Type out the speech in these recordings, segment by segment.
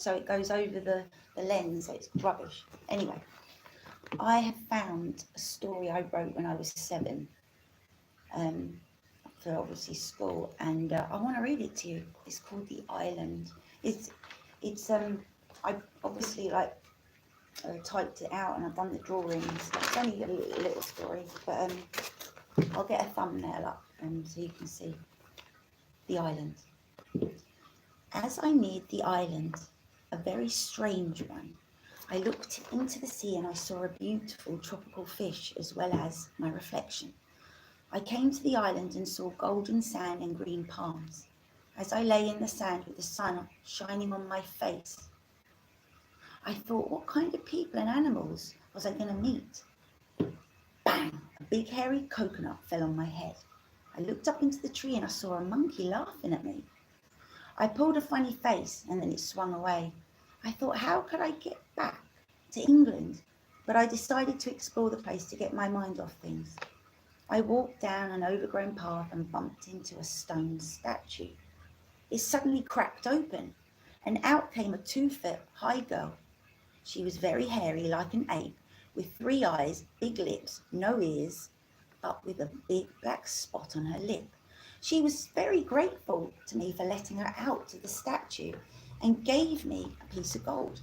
so it goes over the lens. It's rubbish. Anyway, I have found a story I wrote when I was 7, for obviously school, and I want to read it to you. It's called The Island. It's I obviously typed it out and I've done the drawings. It's only a little story, but I'll get a thumbnail up so you can see the island. As I neared the island, a very strange one, I looked into the sea and I saw a beautiful tropical fish as well as my reflection. I came to the island and saw golden sand and green palms. As I lay in the sand with the sun shining on my face, I thought, what kind of people and animals was I going to meet? Bang! A big hairy coconut fell on my head. I looked up into the tree and I saw a monkey laughing at me. I pulled a funny face and then it swung away. I thought, how could I get back to England? But I decided to explore the place to get my mind off things. I walked down an overgrown path and bumped into a stone statue. It suddenly cracked open and out came a 2-foot high girl. She was very hairy like an ape, with 3 eyes, big lips, no ears, but with a big black spot on her lip. She was very grateful to me for letting her out to the statue and gave me a piece of gold.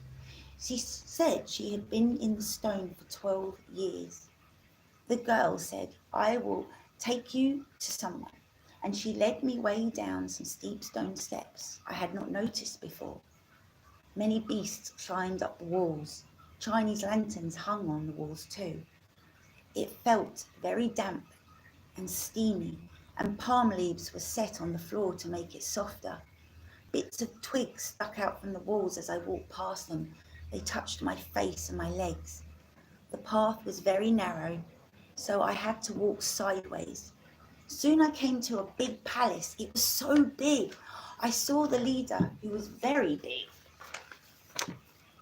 She said she had been in the stone for 12 years. The girl said, I will take you to someone, and she led me way down some steep stone steps I had not noticed before. Many beasts climbed up the walls. Chinese lanterns hung on the walls too. It felt very damp and steamy, and palm leaves were set on the floor to make it softer. Bits of twigs stuck out from the walls as I walked past them. They touched my face and my legs. The path was very narrow, so I had to walk sideways. Soon I came to a big palace. It was so big. I saw the leader, who was very big.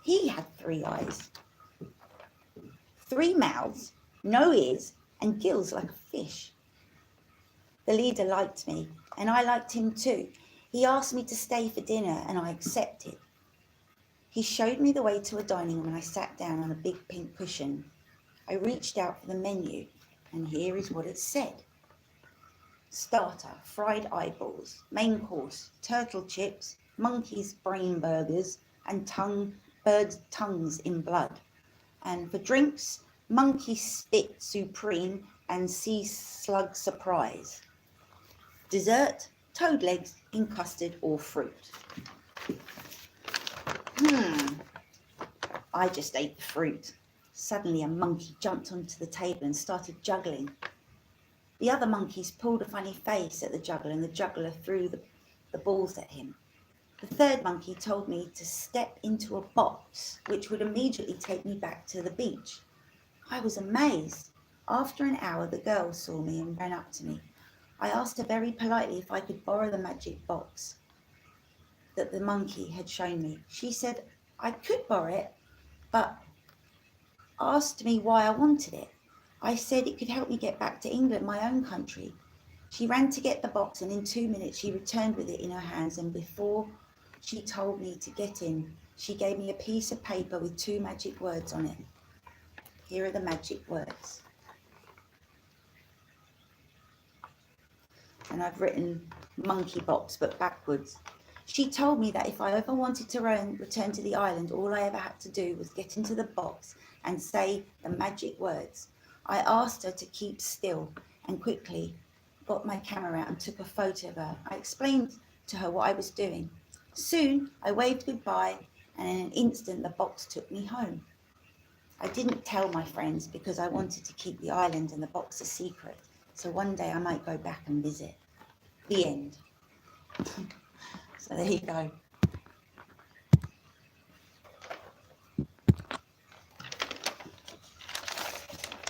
He had 3 eyes, 3 mouths, no ears, and gills like a fish. The leader liked me, and I liked him too. He asked me to stay for dinner, and I accepted. He showed me the way to a dining room, and I sat down on a big pink cushion. I reached out for the menu, and here is what it said. Starter, fried eyeballs. Main course, turtle chips, monkey's brain burgers, and bird tongues in blood. And for drinks, monkey spit supreme and sea slug surprise. Dessert, toad legs in custard or fruit. I just ate the fruit. Suddenly a monkey jumped onto the table and started juggling. The other monkeys pulled a funny face at the juggler, and the juggler threw the balls at him. The third monkey told me to step into a box, which would immediately take me back to the beach. I was amazed. After an hour, the girl saw me and ran up to me. I asked her very politely if I could borrow the magic box that the monkey had shown me. She said I could borrow it, but asked me why I wanted it. I said it could help me get back to England, my own country. She ran to get the box, and in 2 minutes she returned with it in her hands, and before she told me to get in, she gave me a piece of paper with 2 magic words on it. Here are the magic words. And I've written monkey box, but backwards. She told me that if I ever wanted to return to the island, all I ever had to do was get into the box and say the magic words. I asked her to keep still and quickly got my camera out and took a photo of her. I explained to her what I was doing. Soon I waved goodbye, and in an instant the box took me home. I didn't tell my friends because I wanted to keep the island and the box a secret, so one day I might go back and visit. The end. So there you go.